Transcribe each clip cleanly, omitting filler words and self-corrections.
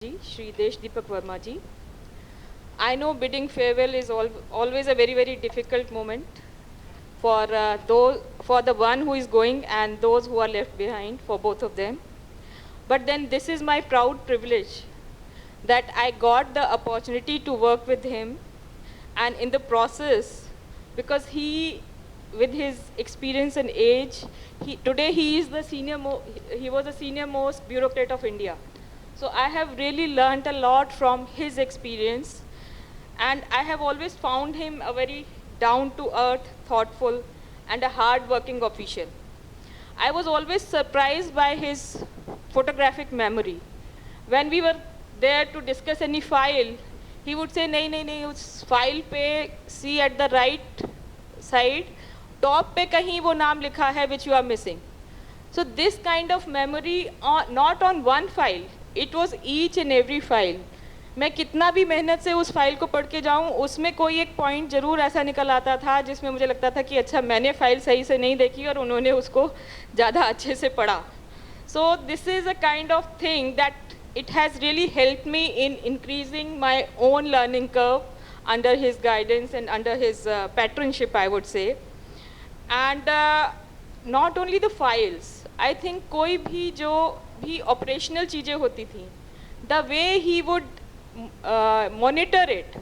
Shri Desh Deepak Verma ji. I know bidding farewell is always a very difficult moment for the one who is going and those who are left behind, for both of them. But then this is my proud privilege that I got the opportunity to work with him, and in the process, because with his experience and age, today he is he was the senior most bureaucrat of India. So I have really learned a lot from his experience, and I have always found him a very down-to-earth, thoughtful, and a hard-working official. I was always surprised by his photographic memory. When we were there to discuss any file, he would say, नहीं नहीं नहीं उस file पे see at the right side, top पे कहीं वो नाम लिखा है which you are missing. So this kind of memory, not on one file, it was each and every file. मैं कितना भी मेहनत से उस फाइल को पढ़ के जाऊँ, उसमें कोई एक पॉइंट ज़रूर ऐसा निकल आता था जिसमें मुझे लगता था कि अच्छा मैंने फाइल सही से नहीं देखी और उन्होंने उसको ज़्यादा अच्छे से पढ़ा. So this is a kind of thing that it has really helped me in increasing my own learning curve under his guidance and under his patronship, I would say. And not only the files, I think कोई भी जो भी operational चीज़ें होती थी, the way he would monitor it.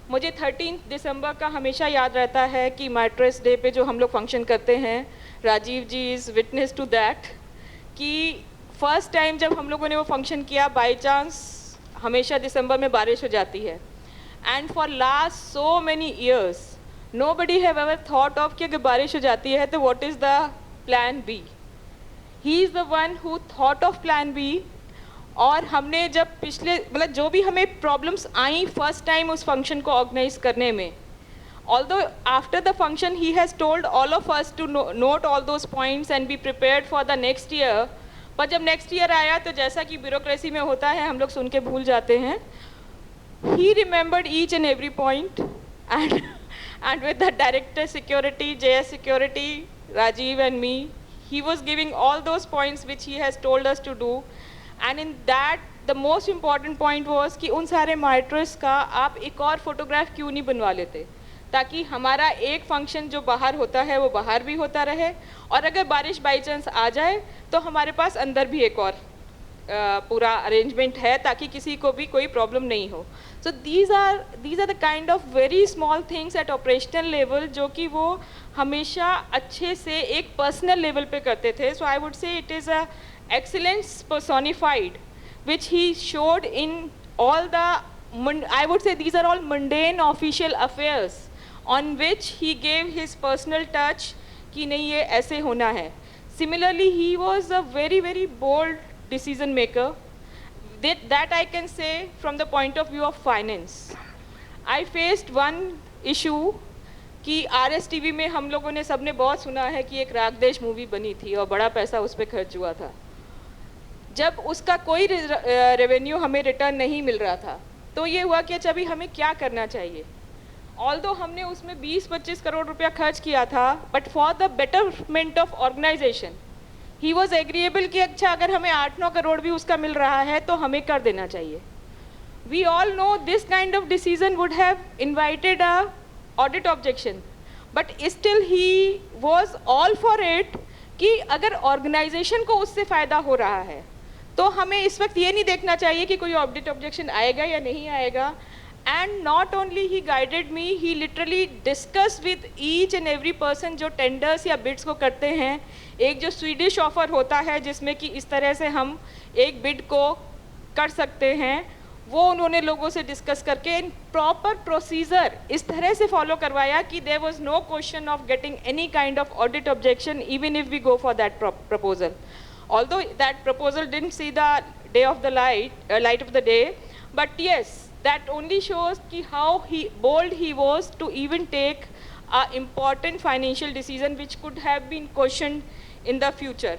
मुझे 13 दिसंबर का हमेशा याद रहता है कि मैट्रेस डे पे जो हम लोग फंक्शन करते हैं, राजीव जी इज़ विटनेस टू दैट, कि फर्स्ट टाइम जब हम लोगों ने वो फंक्शन किया, बाई चांस हमेशा दिसंबर में बारिश हो जाती है. And for last so many years nobody have ever thought of कि अगर बारिश हो जाती है तो what is the plan B. He is the one who thought of plan B. और हमने जब पिछले मतलब जो भी हमें प्रॉब्लम्स आई फर्स्ट टाइम उस फंक्शन को ऑर्गेनाइज करने में, although after the function he has told all of us to note all those points and be prepared for the next year, पर जब नेक्स्ट ईयर आया तो जैसा कि ब्यूरोक्रेसी में होता है हम लोग सुन के भूल जाते हैं. He remembered each and every point, and with the director security, JS security, Rajiv and me, he was giving all those points which he has told us to do. And in that the most important point was कि उन सारे माइट्रेस का आप एक और photograph क्यों नहीं बनवा लेते, ताकि हमारा एक फंक्शन जो बाहर होता है वो बाहर भी होता रहे, और अगर बारिश बाई चांस आ जाए तो हमारे पास अंदर भी एक और पूरा अरेंजमेंट है ताकि किसी को भी कोई प्रॉब्लम नहीं हो. सो these are the kind of very small things at operational level जो कि वो हमेशा अच्छे से एक पर्सनल लेवल पे करते थे. So I would say it is a excellence personified which he showed in all the I would say these are all mundane official affairs on which he gave his personal touch कि नहीं ये ऐसे होना है. Similarly he was a very bold decision maker that I can say from the point of view of finance. I faced one issue कि RSTV में हम लोगों ने सबने बहुत सुना है कि एक रागदेश मूवी बनी थी और बड़ा पैसा उस पर खर्च हुआ था. जब उसका कोई रेवेन्यू हमें रिटर्न नहीं मिल रहा था तो ये हुआ कि अच्छा अभी हमें क्या करना चाहिए. ऑल्दो हमने उसमें 20-25 करोड़ रुपया खर्च किया था, but for the betterment of organization he was agreeable कि अच्छा अगर हमें 8-9 करोड़ भी उसका मिल रहा है तो हमें कर देना चाहिए. We all know this kind of decision would have invited a audit objection, but still he was all for it कि अगर ऑर्गेनाइजेशन को उससे फ़ायदा हो रहा है तो हमें इस वक्त ये नहीं देखना चाहिए कि कोई ऑडिट ऑब्जेक्शन आएगा या नहीं आएगा. And not only he guided me, he literally discuss with each and every person जो टेंडर्स या बिड्स को करते हैं. एक जो स्वीडिश ऑफर होता है जिसमें कि इस तरह से हम एक बिड को कर सकते हैं, वो उन्होंने लोगों से डिस्कस करके प्रॉपर प्रोसीजर इस तरह से फॉलो करवाया कि there was no question of getting any kind of audit objection even if we go for that proposal. Although that proposal didn't see the day of the light of the day, but yes, that only shows ki how bold he was to even take a important financial decision which could have been questioned in the future.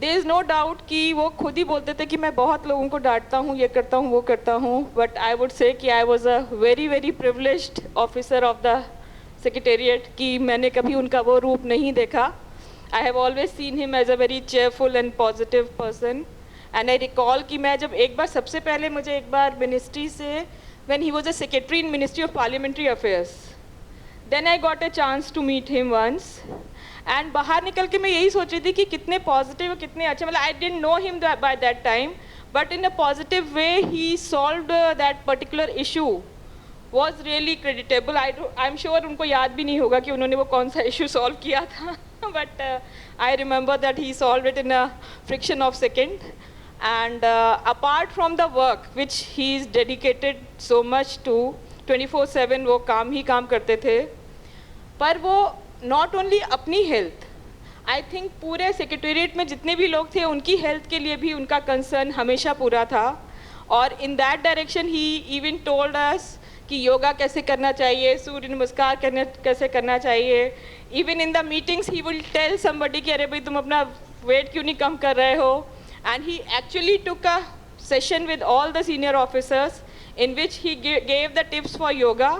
There is no doubt कि वो खुद ही बोलते थे कि मैं बहुत लोगों को डांटता हूँ, ये करता हूँ, वो करता हूँ, but I would say कि I was a very privileged officer of the secretariat कि मैंने कभी उनका वो रूप नहीं देखा. I have always seen him as a very cheerful and positive person, and I recall कि मैं जब एक बार सबसे पहले मुझे एक बार मिनिस्ट्री से when he was a secretary in ministry of parliamentary affairs, then I got a chance to meet him once, and बाहर निकल के मैं यही सोच रही थी कि कितने पॉजिटिव, कितने अच्छे, मतलब I didn't know him by that time, but in a positive way he solved that particular issue was really creditable. I am sure उनको याद भी नहीं होगा कि उन्होंने वो कौन सा इशू सॉल्व किया था, but I remember that he solve it in a fraction of second. And apart from the work which he is dedicated so much to, 24/7 वो काम ही काम करते थे, पर वो नॉट ओनली अपनी हेल्थ, आई थिंक पूरे सेक्रेटेरिएट में जितने भी लोग थे उनकी हेल्थ के लिए भी उनका कंसर्न हमेशा पूरा था. और in that direction he even told us कि योगा कैसे करना चाहिए, सूर्य नमस्कार कैसे करना चाहिए. Even in the meetings he will tell somebody कि अरे भाई तुम अपना वेट क्यों नहीं कम कर रहे हो. And he actually took a session with all the senior officers in which he gave the tips for yoga,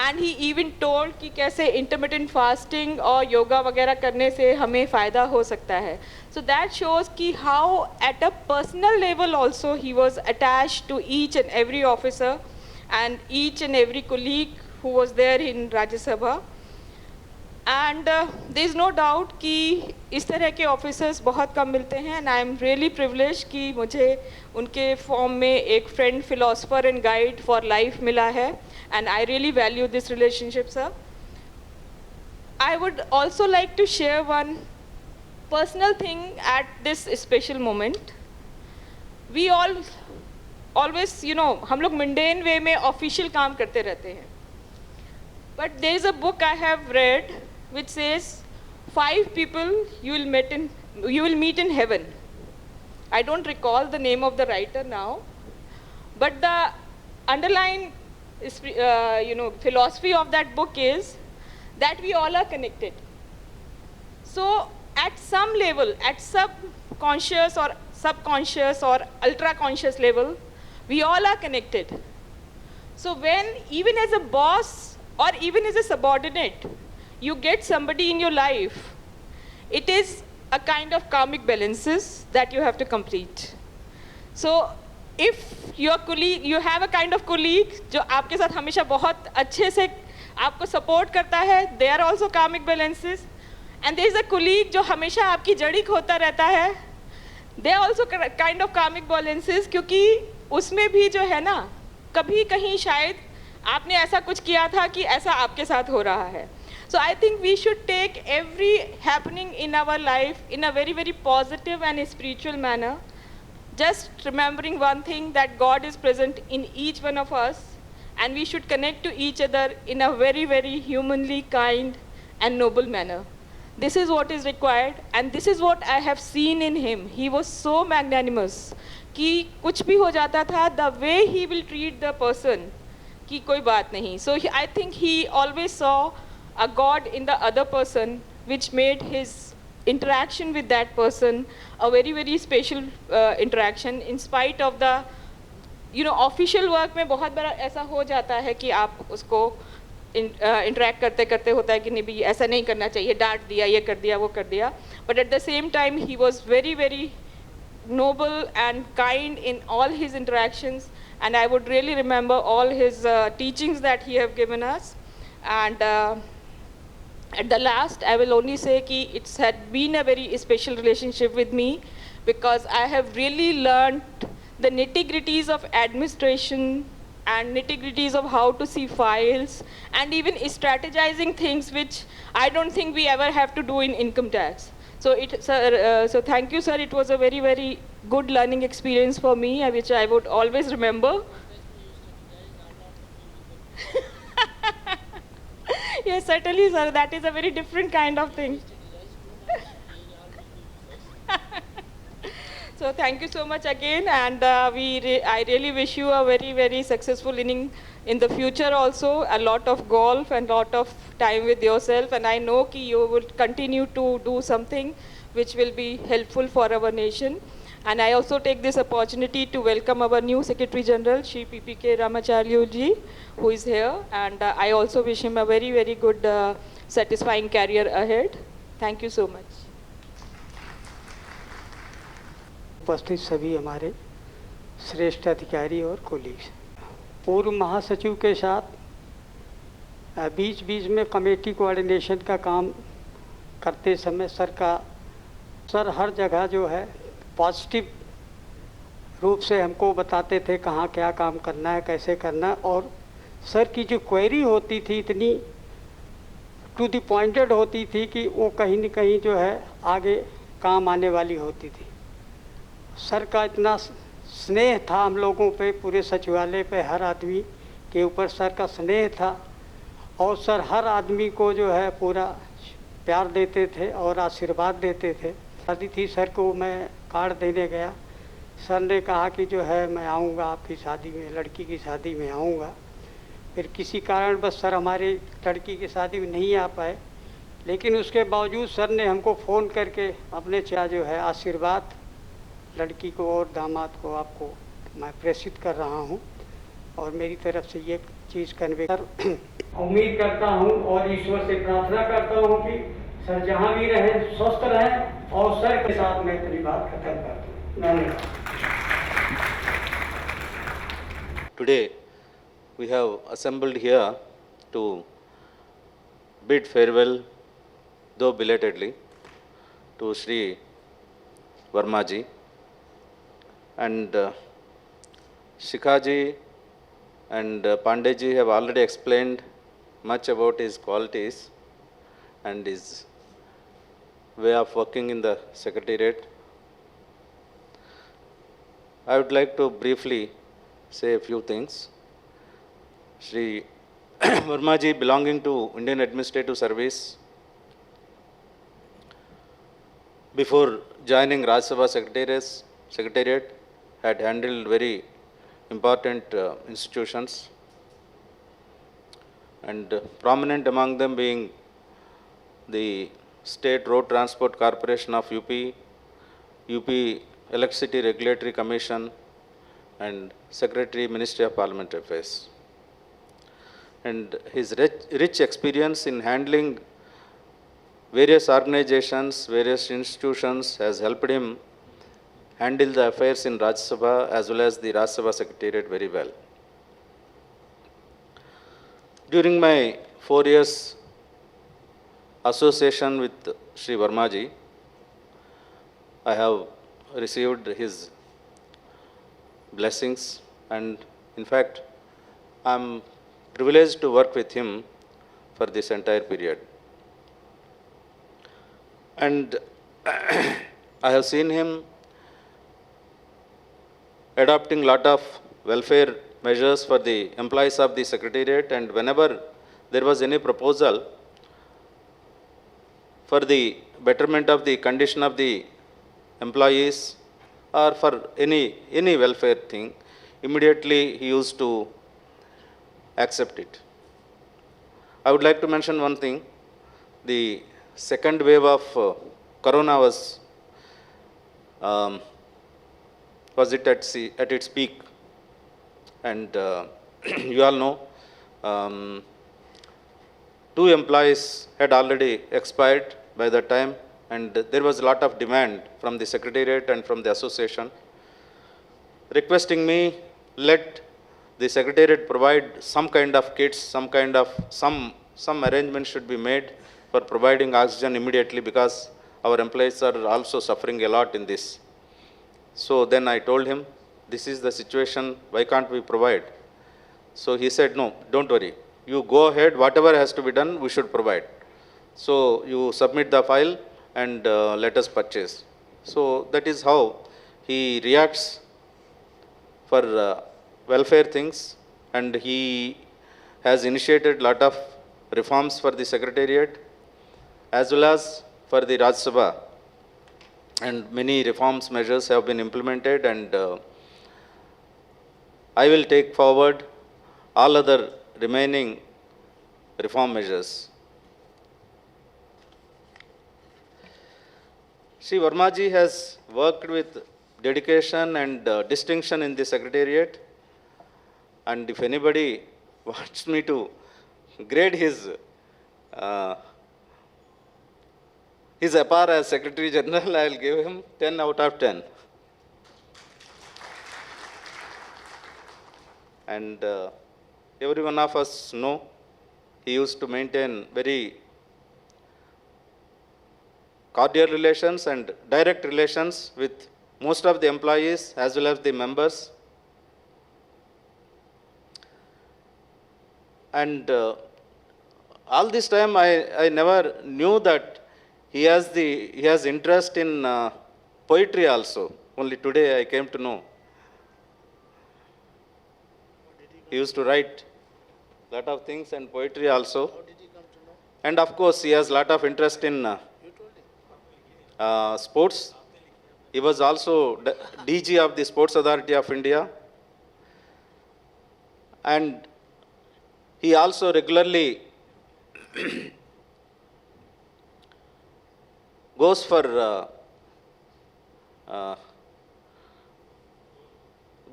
and he even told कि कैसे intermittent fasting और योगा वगैरह करने से हमें फ़ायदा हो सकता है. So that shows कि how at a personal level also he was attached to each and every officer and each and every colleague who was there in Rajya Sabha. And there is no doubt कि इस तरह के officers बहुत कम मिलते हैं, and I am really privilege कि मुझे उनके फॉर्म में एक friend, philosopher and guide for life मिला है, and I really value this relationship sir. I would also like to share one personal thing at this special moment. We always हम लोग mundane वे में ऑफिशियल काम करते रहते हैं, but there is a book I have read which says 5 people you will meet in heaven. I don't recall the name of the writer now, but the underlying philosophy of that book is that we all are connected. So at some level, at subconscious or subconscious or ultra conscious level, we all are connected. So when even as a boss or even as a subordinate you get somebody in your life, it is a kind of karmic balances that you have to complete. So if your colleague, you have a kind of colleague जो आपके साथ हमेशा बहुत अच्छे से आपको support करता है, they are also karmic balances. And there is a colleague जो हमेशा आपकी जड़ी खोता रहता है, they are also kind of karmic balances, क्योंकि उसमें भी जो है ना, कभी कहीं शायद आपने ऐसा कुछ किया था कि ऐसा आपके साथ हो रहा है. So I think we should take every happening in our life in a very, very positive and spiritual manner, just remembering one thing, that God is present in each one of us, and we should connect to each other in a very, very humanly kind and noble manner. This is what is required, and this is what I have seen in him. He was so magnanimous कि कुछ भी हो जाता था, the way he will treat the person कि कोई बात नहीं. So I think he always saw a God in the other person, which made his interaction with that person a very, very special interaction. In spite of the official work में बहुत बार ऐसा हो जाता है कि आप उसको interact करते करते होता है कि नहीं भी ऐसा नहीं करना चाहिए, डांट दिया, ये कर दिया, वो कर दिया. But at the same time he was very, very noble and kind in all his interactions, and I would really remember all his teachings that he have given us. And at the last, I will only say कि it's had been a very special relationship with me, because I have really learned the nitty-gritties of administration and nitty-gritties of how to see files, and even strategizing things which I don't think we ever have to do in income tax. So so thank you, sir. It was a very, very good learning experience for me, which I would always remember. Yes, certainly, sir. That is a very different kind of thing. So thank you so much again, and I really wish you a very, very successful inning in the future also. A lot of golf and lot of time with yourself, and I know that you will continue to do something which will be helpful for our nation. And I also take this opportunity to welcome our new Secretary General, Shri PPK Ramacharya ji, who is here. And I also wish him a very, very good, satisfying career ahead. Thank you so much. उपस्थित सभी हमारे श्रेष्ठ अधिकारी और colleagues, पूर्व महासचिव के साथ बीच बीच में कमेटी कोऑर्डिनेशन का काम करते समय सर हर जगह जो है पॉजिटिव रूप से हमको बताते थे कहाँ क्या काम करना है, कैसे करना है। और सर की जो क्वेरी होती थी इतनी टू द पॉइंटेड होती थी कि वो कहीं न कहीं जो है आगे काम आने वाली होती थी। सर का इतना स्नेह था हम लोगों पे, पूरे सचिवालय पे हर आदमी के ऊपर सर का स्नेह था। और सर हर आदमी को जो है पूरा प्यार देते थे और आशीर्वाद देते थे। शादी थी, सर को मैं कार्ड देने गया, सर ने कहा कि जो है मैं आऊँगा आपकी शादी में, लड़की की शादी में आऊँगा। फिर किसी कारण बस सर हमारी लड़की की शादी में नहीं आ पाए, लेकिन उसके बावजूद सर ने हमको फ़ोन करके अपने चाह जो है आशीर्वाद लड़की को और दामाद को आपको मैं प्रेषित कर रहा हूँ और मेरी तरफ से ये चीज़ कन्वे कर उम्मीद करता हूँ और ईश्वर से प्रार्थना करता हूँ कि सर जहाँ भी रहें स्वस्थ रहें। और सर के साथ मैं अपनी बात खत्म करता हूँ। धन्यवाद। Today we have assembled here to bid farewell, though belatedly, to Shri Verma ji. And Shikhaji and Pandey ji have already explained much about his qualities and his way of working in the Secretariat. I would like to briefly say a few things. Shri Verma ji, belonging to Indian Administrative Service, before joining Rajya Sabha Secretariat, had handled very important institutions, and prominent among them being the State Road Transport Corporation of UP, UP Electricity Regulatory Commission, and Secretary, Ministry of Parliamentary Affairs. And his rich experience in handling various organizations, various institutions has helped him handle the affairs in Rajya Sabha as well as the Rajya Sabha Secretariat very well. During my 4 years association with Shri Verma ji, I have received his blessings, and in fact, I am privileged to work with him for this entire period. And I have seen him adopting lot of welfare measures for the employees of the Secretariat, and whenever there was any proposal for the betterment of the condition of the employees or for any welfare thing, immediately he used to accept it. I would like to mention one thing. The second wave of Corona was it at its peak, and you all know 2 employees had already expired by that time, and there was a lot of demand from the Secretariat and from the association requesting me, let the Secretariat provide some kind of kits, some arrangement should be made for providing oxygen immediately, because our employees are also suffering a lot in this. So then I told him, this is the situation, why can't we provide? So he said, no, don't worry, you go ahead, whatever has to be done, we should provide. So you submit the file and let us purchase. So that is how he reacts for welfare things, and he has initiated lot of reforms for the Secretariat as well as for the Rajya Sabha, and many reforms measures have been implemented, and I will take forward all other remaining reform measures. Shri Verma ji has worked with dedication and distinction in the Secretariat, and if anybody wants me to grade his APAR as Secretary General, I will give him 10 out of 10. and every one of us know he used to maintain very cordial relations and direct relations with most of the employees as well as the members. And all this time I never knew that he has interest in poetry also. Only today I came to know. He used to write lot of things and poetry also. And of course he has lot of interest in sports. He was also DG of the Sports Authority of India. And he also regularly goes for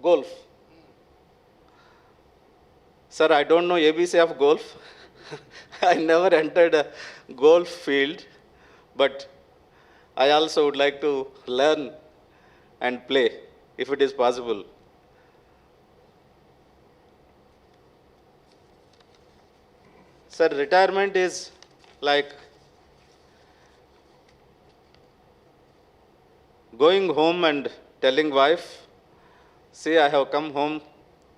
golf. Sir, I don't know ABC of golf. I never entered a golf field, but I also would like to learn and play if it is possible. Sir, retirement is like going home and telling wife, see, I have come home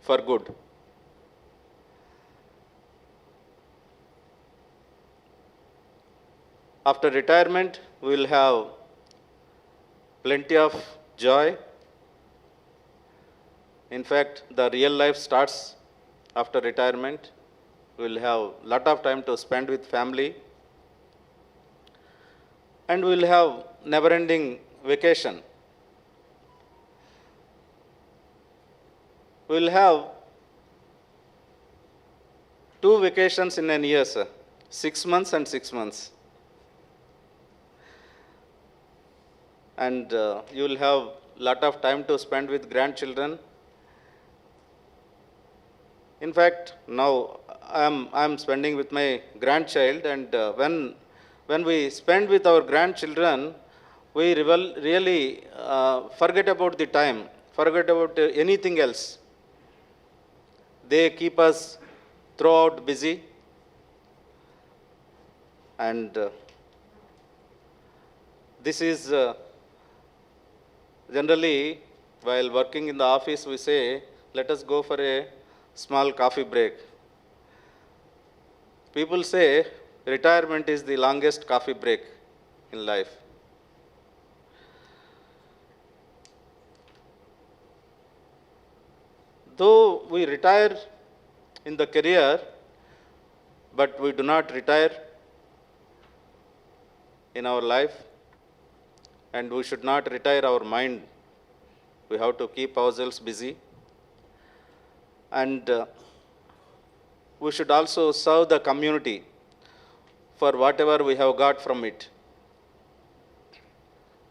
for good. After retirement, we will have plenty of joy. In fact, the real life starts after retirement. We will have lot of time to spend with family. And we will have never-ending vacation. We will have 2 vacations in a year, sir. 6 months and 6 months. And you will have lot of time to spend with grandchildren. In fact, now I am spending with my grandchild, and when we spend with our grandchildren, we really forget about the time, forget about anything else. They keep us throughout busy, and this is generally while working in the office we say, let us go for a small coffee break. People say retirement is the longest coffee break in life. Though we retire in the career, but we do not retire in our life, and we should not retire our mind. We have to keep ourselves busy, and we should also serve the community for whatever we have got from it.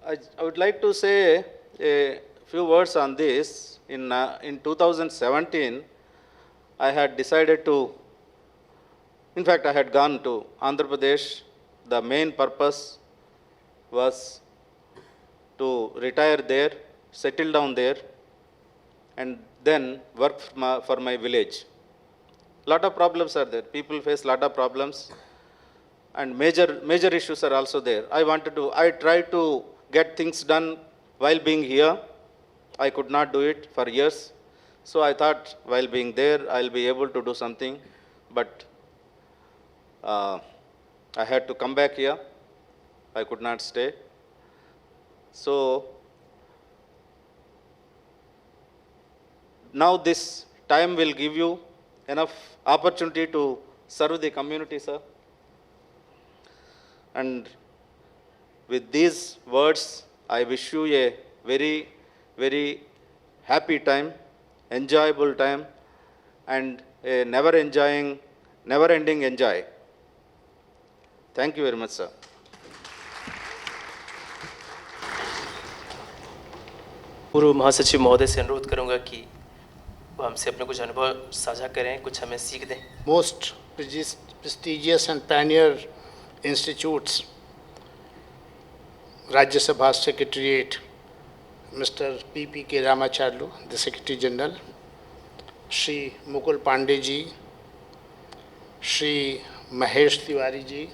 I would like to say a few words on this. In 2017, I had decided to, in fact, I had gone to Andhra Pradesh. The main purpose was to retire there, settle down there, and then work for my village. Lot of problems are there. People face lot of problems, and major issues are also there. I tried to get things done while being here. I could not do it for years. So I thought while being there, I'll be able to do something. But I had to come back here. I could not stay. So now this time will give you enough opportunity to serve the community, sir. And with these words, I wish you a very, very happy time, enjoyable time, and a never-ending enjoy. Thank you very much, sir. पूर्व महासचिव महोदय से अनुरोध करूंगा कि वो हमसे अपने कुछ अनुभव साझा करें, कुछ हमें सीख दें. Most prestigious and pioneer institutes, Rajya Sabha Secretariat, Mr. P.K. Ramacharlu, the Secretary General, Shri Mukul Pandey ji, Shri Mahesh Tiwari ji,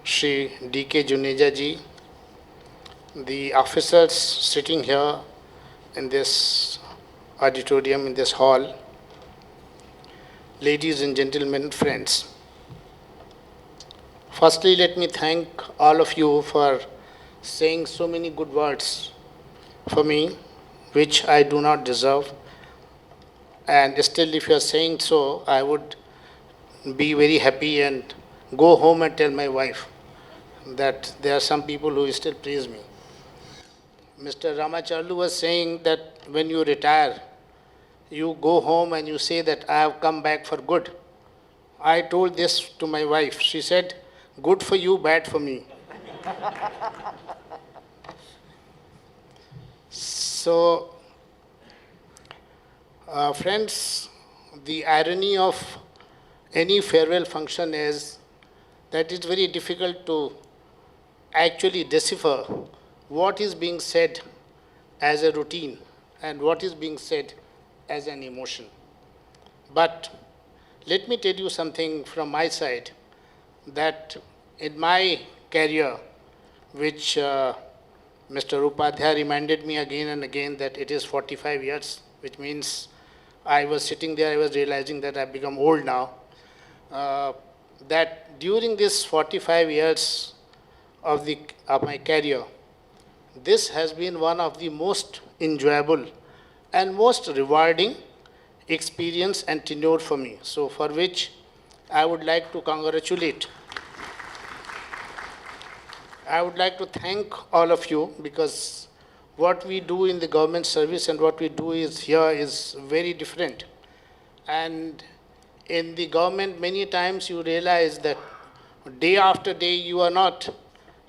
Shri D.K. Juneja ji, the officers sitting here in this auditorium, in this hall, ladies and gentlemen, friends. Firstly, let me thank all of you for saying so many good words for me, which I do not deserve. And still, if you are saying so, I would be very happy and go home and tell my wife that there are some people who still praise me. Mr. Ramacharlu was saying that when you retire, you go home and you say that I have come back for good. I told this to my wife. She said, good for you, bad for me. So, friends, the irony of any farewell function is that it's very difficult to actually decipher what is being said as a routine and what is being said as an emotion. But let me tell you something from my side, that in my career, which Mr. Upadhyay reminded me again and again that it is 45 years, which means I was sitting there, I was realizing that I've become old now, that during this 45 years of my career, this has been one of the most enjoyable and most rewarding experience and tenure for me. So for which I would like to congratulate. I would like to thank all of you, because what we do in the government service and what we do here is very different. And in the government, many times you realize that day after day you are not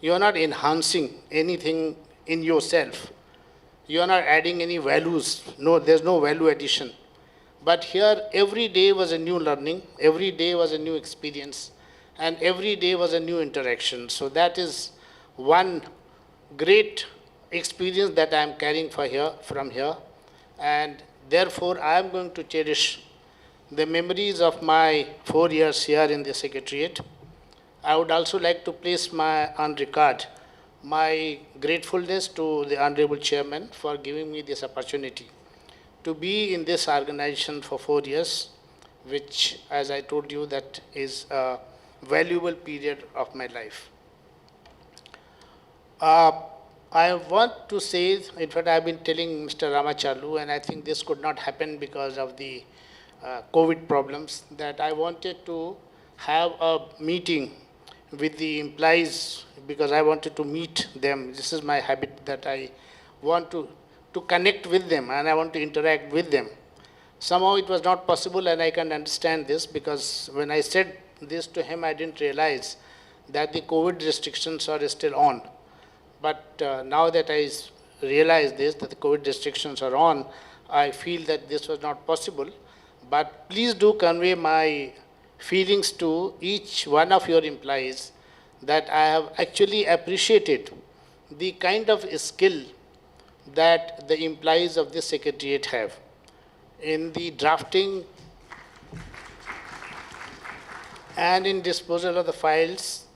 enhancing anything in yourself. You are not adding any values. No, there's no value addition. But here, every day was a new learning, every day was a new experience, and every day was a new interaction. So that is one great experience that I am carrying from here. And therefore, I am going to cherish the memories of my 4 years here in the Secretariat. I would also like to place on record my gratefulness to the Honorable Chairman for giving me this opportunity to be in this organization for 4 years, which, as I told you, that is a valuable period of my life. I want to say, in fact, I've been telling Mr. Ramacharlu, and I think this could not happen because of the COVID problems, that I wanted to have a meeting with the employees, because I wanted to meet them. This is my habit, that I want to connect with them and I want to interact with them. Somehow it was not possible, and I can understand this, because when I said this to him, I didn't realize that the COVID restrictions are still on. But now that I realize this, that the COVID restrictions are on, I feel that this was not possible. But please do convey my feelings to each one of your employees that I have actually appreciated the kind of skill that the employees of this Secretariat have in the drafting and in disposal of the files.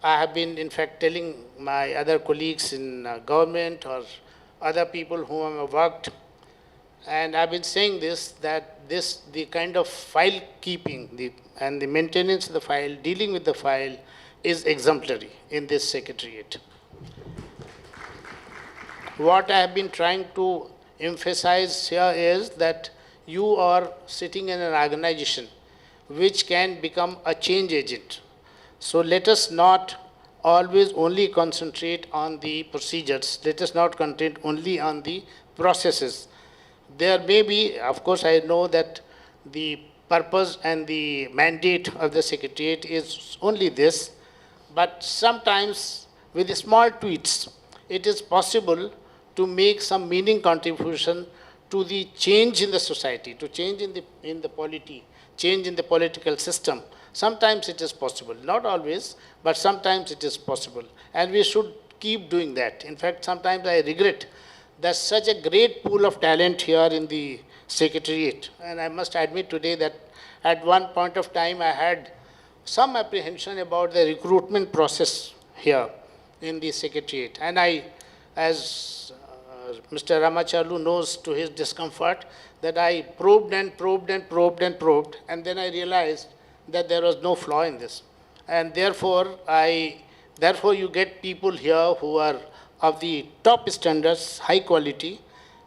I have been, in fact, telling my other colleagues in government or other people whom I have worked, and I've been saying this, that the kind of file keeping and the maintenance of the file, dealing with the file, is exemplary in this Secretariat. What I have been trying to emphasize here is that you are sitting in an organization which can become a change agent. So let us not always only concentrate on the procedures. Let us not concentrate only on the processes. There may be, of course, I know that the purpose and the mandate of the Secretariat is only this, but sometimes with small tweaks, it is possible to make some meaning contribution to the change in the society, to change in the polity, change in the political system. Sometimes it is possible, not always, but sometimes it is possible. And we should keep doing that. In fact, sometimes I regret that such a great pool of talent here in the secretariat. And I must admit today that at one point of time I had some apprehension about the recruitment process here in the secretariat. And I, as Mr. Ramacharlu knows to his discomfort, that I probed and probed and probed and probed, and then I realized that there was no flaw in this. And therefore, you get people here who are of the top standards, high quality,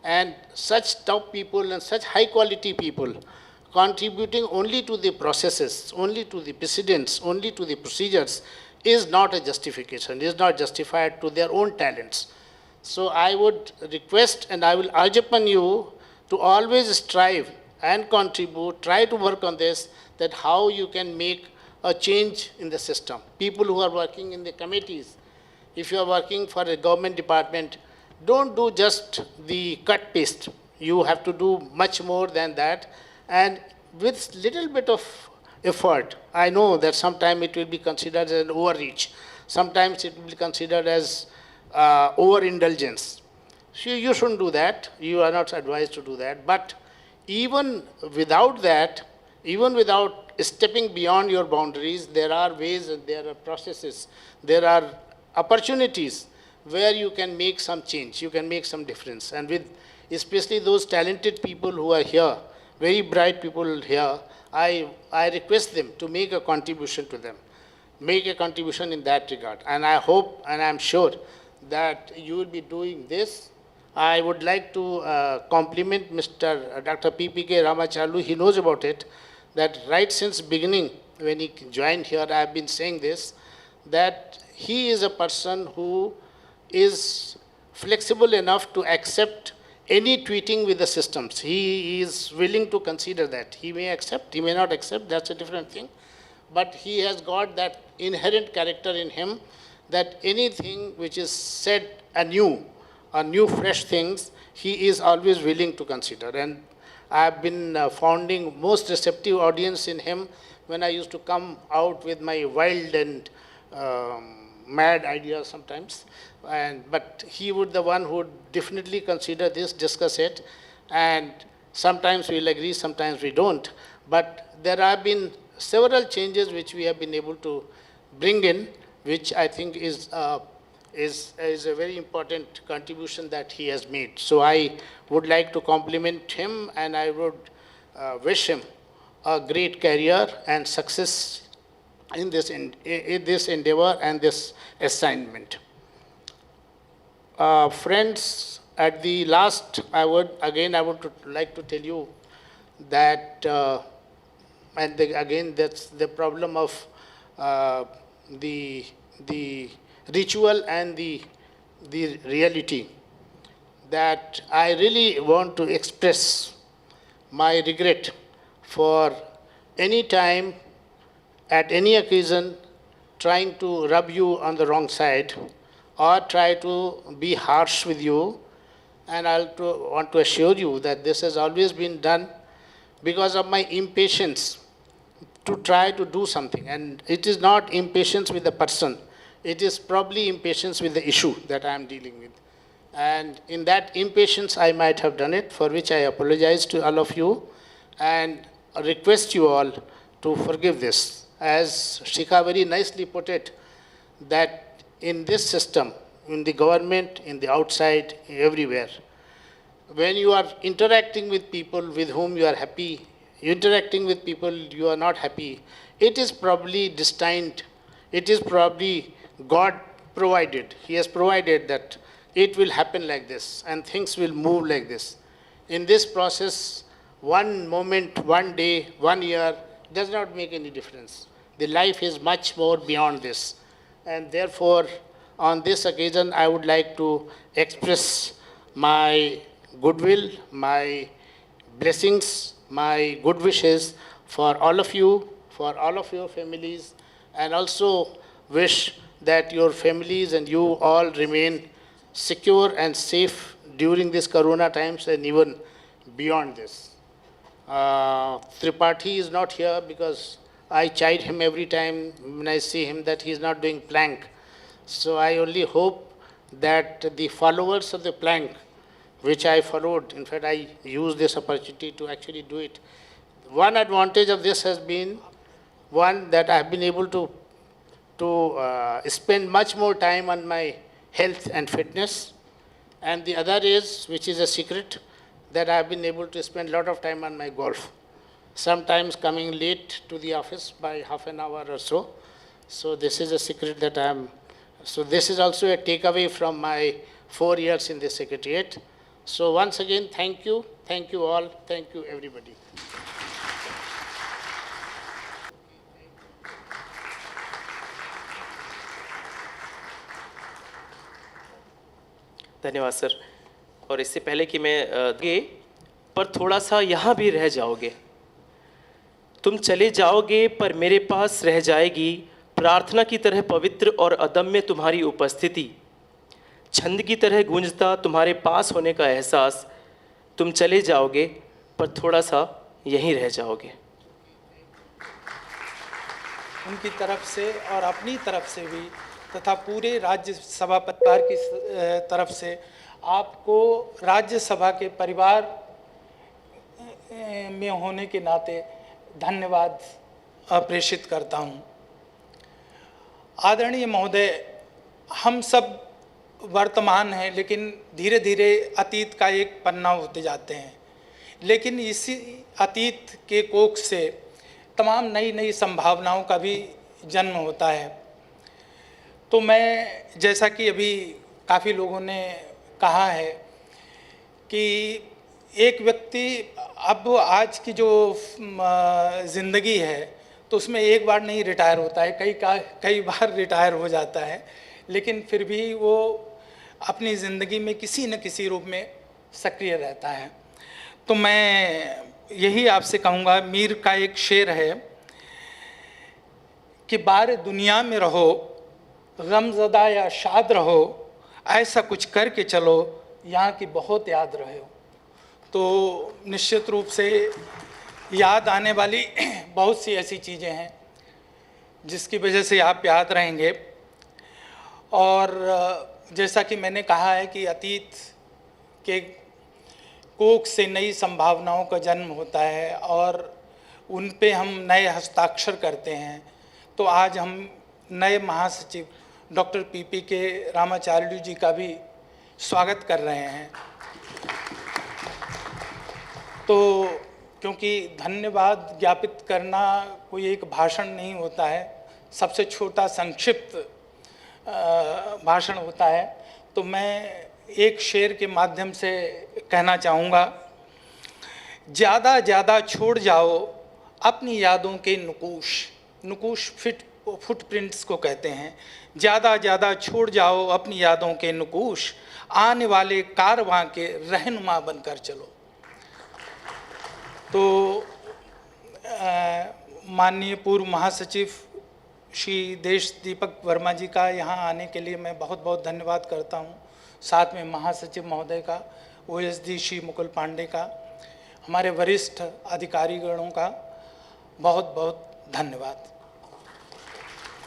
and such top people and such high quality people contributing only to the processes, only to the precedents, only to the procedures is not a justification, is not justified to their own talents. So I would request and I will urge upon you to always strive and contribute, try to work on this, that how you can make a change in the system. People who are working in the committees, if you are working for a government department, don't do just the cut paste. You have to do much more than that. And with little bit of effort, I know that sometimes it will be considered as an overreach. Sometimes it will be considered as overindulgence. So you shouldn't do that. You are not advised to do that. But even without that, even without stepping beyond your boundaries, there are ways and there are processes, there are opportunities where you can make some change, you can make some difference. And with especially those talented people who are here, very bright people here, I request them to make a contribution to them, make a contribution in that regard. And I hope and I'm sure that you will be doing this. I would like to compliment Mr. Dr. P.P.K. Ramacharlu. He knows about it, that right since beginning, when he joined here, I have been saying this, that he is a person who is flexible enough to accept any tweaking with the systems. He is willing to consider that. He may accept, he may not accept, that's a different thing. But he has got that inherent character in him that anything which is said anew, fresh things, he is always willing to consider. And I have been finding most receptive audience in him when I used to come out with my wild and mad ideas sometimes. But he would the one who would definitely consider this, discuss it, and sometimes we'll agree, sometimes we don't. But there have been several changes which we have been able to bring in, which I think is a very important contribution that he has made. So I would like to compliment him, and I would wish him a great career and success in this endeavor and this assignment. Friends, at the last, I would like to tell you that, again, that's the problem of the ritual and the reality, that I really want to express my regret for any time, at any occasion, trying to rub you on the wrong side or try to be harsh with you. And I want to assure you that this has always been done because of my impatience to try to do something. And it is not impatience with the person. It is probably impatience with the issue that I am dealing with. And in that impatience, I might have done it, for which I apologize to all of you and request you all to forgive this. As Shikha very nicely put it, that in this system, in the government, in the outside, everywhere, when you are interacting with people with whom you are happy, interacting with people you are not happy, it is probably destined, it is probably God provided. He has provided that it will happen like this and things will move like this. In this process, one moment, one day, 1 year does not make any difference. The life is much more beyond this. And therefore, on this occasion, I would like to express my goodwill, my blessings, my good wishes for all of you, for all of your families, and also wish that your families and you all remain secure and safe during these corona times and even beyond this. Tripathi is not here because I chide him every time when I see him that he is not doing plank. So I only hope that the followers of the plank which I followed. In fact, I used this opportunity to actually do it. One advantage of this has been one that I have been able to spend much more time on my health and fitness. And the other is, which is a secret, that I have been able to spend a lot of time on my golf. Sometimes coming late to the office by half an hour or so. So this is a secret that I am, so this is also a takeaway from my 4 years in the Secretariat. So once again, thank you all, thank you everybody. धन्यवाद sir. और इससे पहले कि मैं गे पर थोड़ा सा यहाँ भी रह जाओगे। तुम चले जाओगे पर मेरे पास रह जाएगी प्रार्थना की तरह पवित्र और अदम्य तुम्हारी उपस्थिति, छंद की तरह गूंजता तुम्हारे पास होने का एहसास। तुम चले जाओगे पर थोड़ा सा यहीं रह जाओगे। उनकी तरफ से और अपनी तरफ से भी तथा पूरे राज्यसभा परिवार की तरफ से आपको राज्यसभा के परिवार में होने के नाते धन्यवाद प्रेषित करता हूं। आदरणीय महोदय, हम सब वर्तमान हैं, लेकिन धीरे धीरे अतीत का एक पन्ना होते जाते हैं। लेकिन इसी अतीत के कोख से तमाम नई नई संभावनाओं का भी जन्म होता है। तो मैं, जैसा कि अभी काफ़ी लोगों ने कहा है कि एक व्यक्ति अब आज की जो ज़िंदगी है तो उसमें एक बार नहीं रिटायर होता है, कई बार रिटायर हो जाता है, लेकिन फिर भी वो अपनी ज़िंदगी में किसी न किसी रूप में सक्रिय रहता है। तो मैं यही आपसे कहूँगा, मीर का एक शेर है कि बार दुनिया में रहो, गमज़दा या शाद रहो, ऐसा कुछ करके चलो, यहाँ की बहुत याद रहे हो। तो निश्चित रूप से याद आने वाली बहुत सी ऐसी चीज़ें हैं जिसकी वजह से आप याद रहेंगे। और जैसा कि मैंने कहा है कि अतीत के कोख से नई संभावनाओं का जन्म होता है और उन पे हम नए हस्ताक्षर करते हैं। तो आज हम नए महासचिव डॉक्टर पीपी के रामाचार्य जी का भी स्वागत कर रहे हैं। तो क्योंकि धन्यवाद ज्ञापित करना कोई एक भाषण नहीं होता है, सबसे छोटा संक्षिप्त भाषण होता है, तो मैं एक शेर के माध्यम से कहना चाहूँगा। ज़्यादा छोड़ जाओ अपनी यादों के नुकूश फुटप्रिंट्स को कहते हैं। ज़्यादा छोड़ जाओ अपनी यादों के नुकूश, आने वाले कारवां के रहनुमा बनकर चलो। तो माननीय पूर्व महासचिव श्री देश दीपक वर्मा जी का यहाँ आने के लिए मैं बहुत बहुत धन्यवाद करता हूँ। साथ में महासचिव महोदय का, OSD श्री मुकुल पांडे का, हमारे वरिष्ठ अधिकारीगणों का बहुत बहुत धन्यवाद।